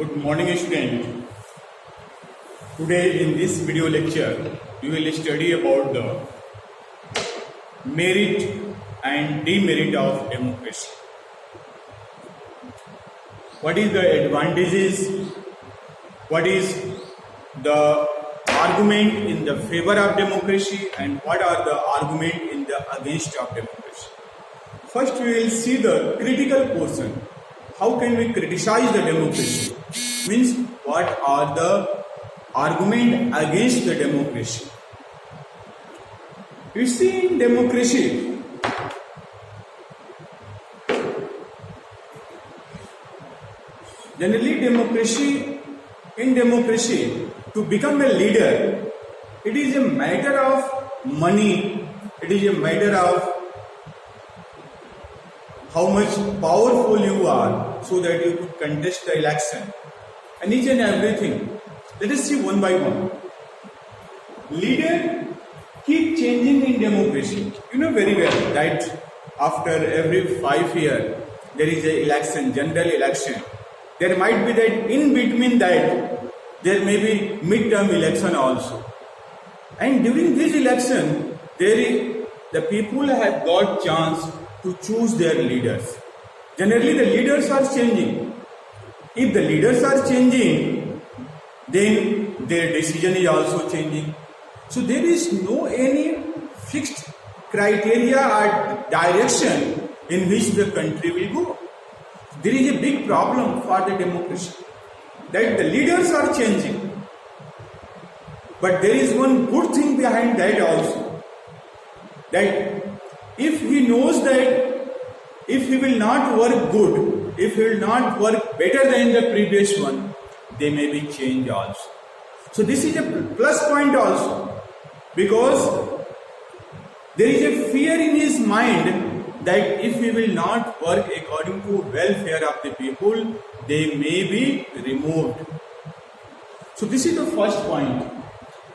Good morning, student. Today in this video lecture, we will study about the merit and demerit of democracy. What is the advantages? What is the argument in the favor of democracy and what are the argument in the against of democracy? First, we will see the critical portion. How can we criticize the democracy? Means what are the argument against the democracy? You see, in democracy, generally in democracy, to become a leader, it is a matter of money, it is a matter of how much powerful you are so that you could contest the election and each and everything. Let us see one by one. Leader keep changing in democracy. You know very well that after every 5 years there is a election, general election. There might be that in between that there may be midterm election also. And during this election, the people have got chance to choose their leaders. Generally, the leaders are changing. If the leaders are changing, then their decision is also changing. So there is no any fixed criteria or direction in which the country will go. There is a big problem for the democracy that the leaders are changing. But there is one good thing behind that also. That if he knows that if he will not work good, if he will not work better than the previous one, they may be changed also. So this is a plus point also, because there is a fear in his mind that if he will not work according to welfare of the people, they may be removed. So this is the first point.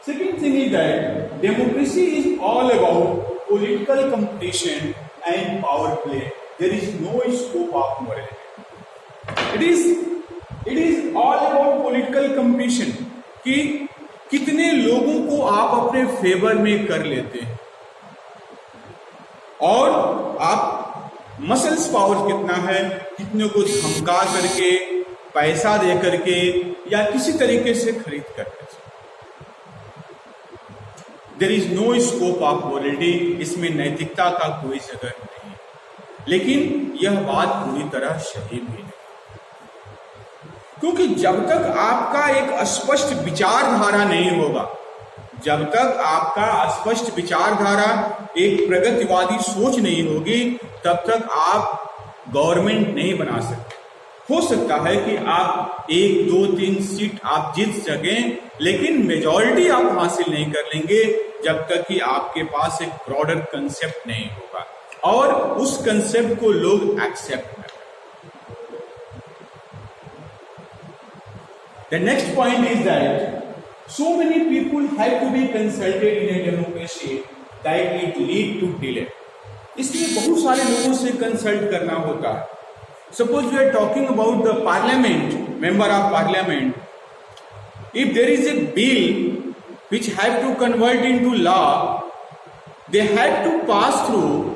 Second thing is that democracy is all about political competition and power play. There is no scope of morality. It is all about political competition कि कितने लोगों को आप अपने favour में कर लेते हैं और आप मसल्स पावर कितना है, कितने को धमका करके, पैसा दे करके या किसी तरीके से खरीद करके. There is no scope of morality. इसमें नैतिकता का कोई जगह नहीं. लेकिन यह बात पूरी तरह सही भी नहीं, क्योंकि जब तक आपका एक स्पष्ट विचारधारा नहीं होगा, जब तक आपका स्पष्ट विचारधारा एक प्रगतिवादी सोच नहीं होगी, तब तक आप गवर्नमेंट नहीं बना सकते. हो सकता है कि आप 1, 2, 3 सीट आप जीत सकें, लेकिन मेजॉरिटी आप हासिल नहीं कर लेंगे जब तक कि आपके पास एक ब्रॉडर कंसेप्ट नहीं होगा और उस कंसेप्ट को लोग एक्सेप्ट करें. The next point is that so many people have to be consulted in a democracy that it lead to delay. इसलिए बहुत सारे लोगों से कंसल्ट करना होता है. Suppose we are talking about the parliament, member of parliament. If there is a bill which have to convert into law, they have to pass through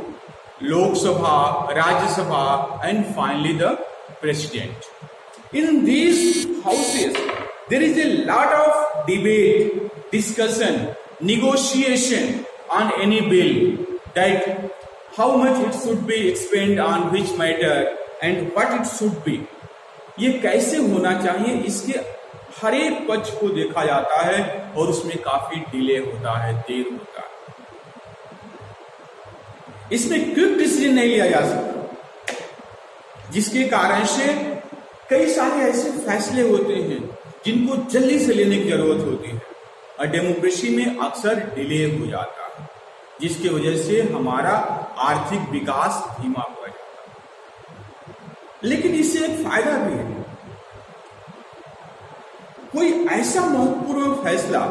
Lok Sabha, Rajya Sabha and finally the president. In these houses, there is a lot of debate, discussion, negotiation on any bill, that how much it should be expended on which matter and what it should be. ये कैसे होना चाहिए, इसके हर एक पक्ष को देखा जाता है और उसमें काफी डिले होता है, देर होता है. इसमें क्विक डिसीजन नहीं लिया जा सकता, जिसके कारण से कई सारे ऐसे फैसले होते हैं जिनको जल्दी से लेने की जरूरत होती है और डेमोक्रेसी में अक्सर डिले हो जाता है, जिसकी वजह से हमारा आर्थिक विकास धीमा हो जाता है. लेकिन इससे एक फायदा भी है. कोई ऐसा महत्वपूर्ण फैसला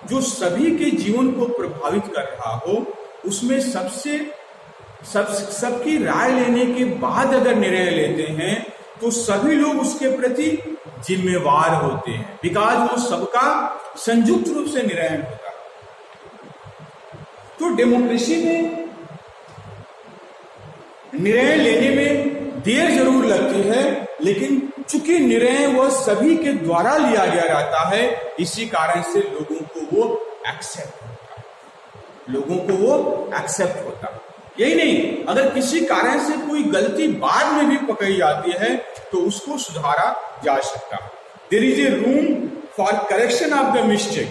जो सभी के जीवन को प्रभावित कर रहा हो, उसमें सबकी राय लेने के बाद अगर निर्णय लेते हैं तो सभी लोग उसके प्रति जिम्मेवार होते हैं, बिकॉज वो सबका संयुक्त रूप से निर्णय होता है। तो डेमोक्रेसी में निर्णय लेने में देर जरूर लगती है, लेकिन चूंकि निर्णय वह सभी के द्वारा लिया गया रहता है, इसी कारण से लोगों को वो एक्सेप्ट होता है। यही नहीं, अगर किसी कारण से कोई गलती बाद में भी पकड़ी जाती है तो उसको सुधारा जा सकता है। There is a room for correction of the mistake.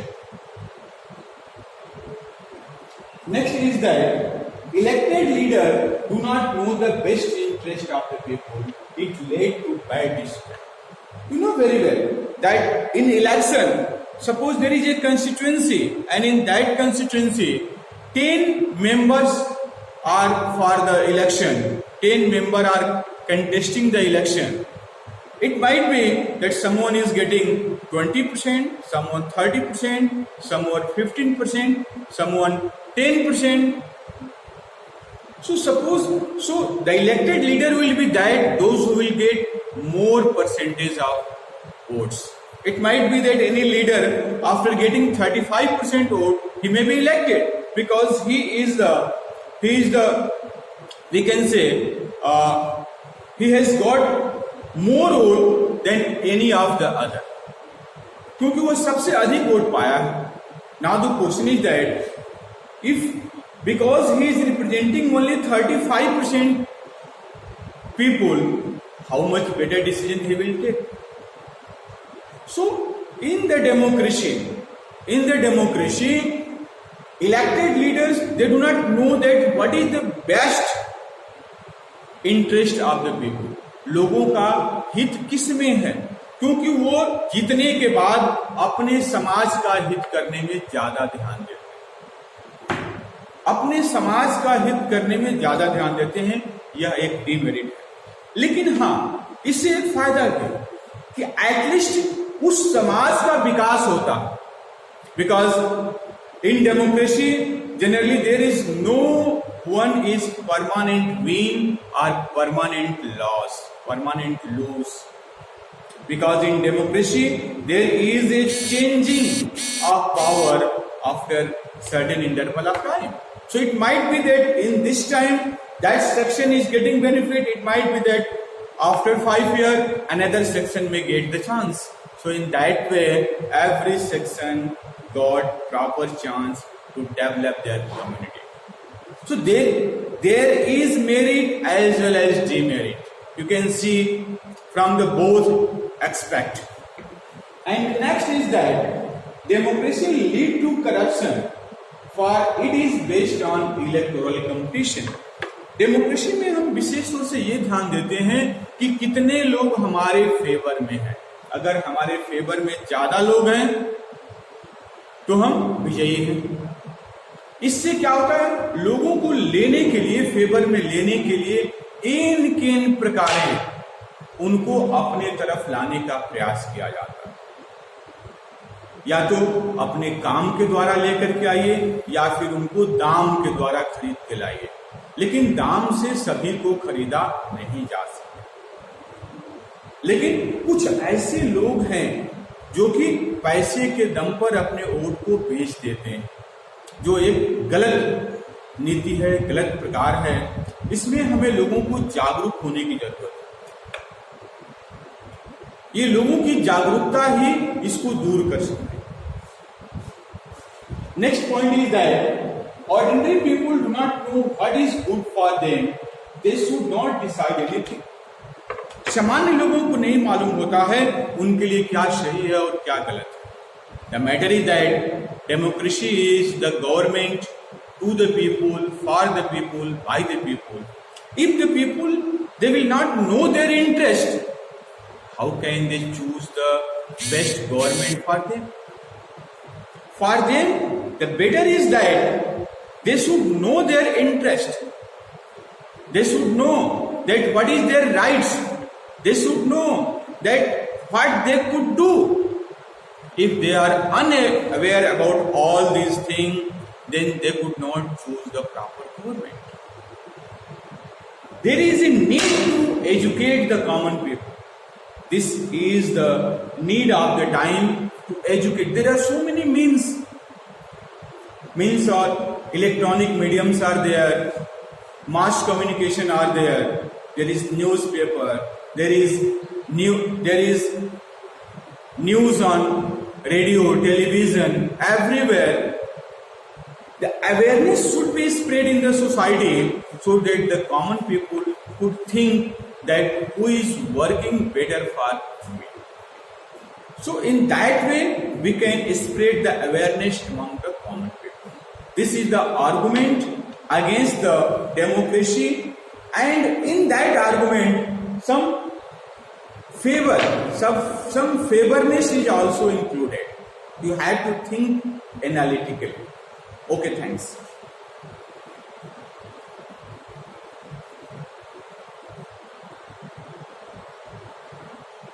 Next is that elected leader do not know the best interest of the people, it led to bad decision. You know very well that in election, suppose there is a constituency and in that constituency 10 members are for the election, 10 members are contesting the election. It might be that someone is getting 20%, someone 30%, someone 15%, someone 10%. So the elected leader will be those who will get more percentage of votes. It might be that any leader, after getting 35% vote, he may be elected because he is the we can say he has got more vote than any of the other, क्योंकि वो सबसे अधिक vote पाया है। Now the question is that if because he is representing only 35% people, how much better decision he will take? So in the democracy, elected leaders, they do not know that what is the best interest of the people. लोगों का हित किस में है, क्योंकि वो जीतने के बाद अपने समाज का हित करने में ज्यादा ध्यान देते हैं, अपने समाज का हित करने में ज्यादा ध्यान देते हैं। यह एक डिमेरिट है। लेकिन हाँ, इससे एक फायदा क्या कि एटलीस्ट उस समाज का विकास होता, because in democracy generally there is no one is permanent win और permanent lose, because in democracy there is a changing of power after certain interval of time. So it might be that in this time that section is getting benefit, it might be that after 5 years another section may get the chance. So in that way every section got proper chance to develop their community. So there is merit as well as demerit. You can see from the both aspect. And next is that democracy lead to corruption, for it is based on electoral competition. Democracy में हम विशेष रूप से ये ध्यान देते हैं कि कितने लोग हमारे फेवर में हैं. अगर हमारे फेवर में ज्यादा लोग हैं तो हम विजयी हैं. इससे क्या होता है, लोगों को लेने के लिए, फेवर में लेने के लिए इन प्रकार उनको अपने तरफ लाने का प्रयास किया जाता है. या तो अपने काम के द्वारा लेकर के आइए या फिर उनको दाम के द्वारा खरीद के लाइए, लेकिन दाम से सभी को खरीदा नहीं जा सकता. लेकिन कुछ ऐसे लोग हैं जो कि पैसे के दम पर अपने वोट को बेच देते हैं, जो एक गलत नीति है, गलत प्रकार है. इसमें हमें लोगों को जागरूक होने की जरूरत है. ये लोगों की जागरूकता ही इसको दूर कर सकती है. Next point is that ordinary people do not know what is good for them. They should not decide anything. सामान्य लोगों को नहीं मालूम होता है उनके लिए क्या सही है और क्या गलत है. The matter is that democracy is the government to the people, for the people, by the people. If the people they will not know their interest, how can they choose the best government for them? For them, the better is that they should know their interest. They should know that what is their rights. They should know that what they could do. If they are unaware about all these things, then they could not choose the proper government. There is a need to educate the common people. This is the need of the time to educate. There are so many means or electronic mediums are there, mass communication are there. There is newspaper, there is news on radio, television, everywhere. The awareness should be spread in the society so that the common people could think that who is working better for me. So in that way, we can spread the awareness among the common people. This is the argument against the democracy, and in that argument, some favorness is also included. You have to think analytically. Okay, thanks.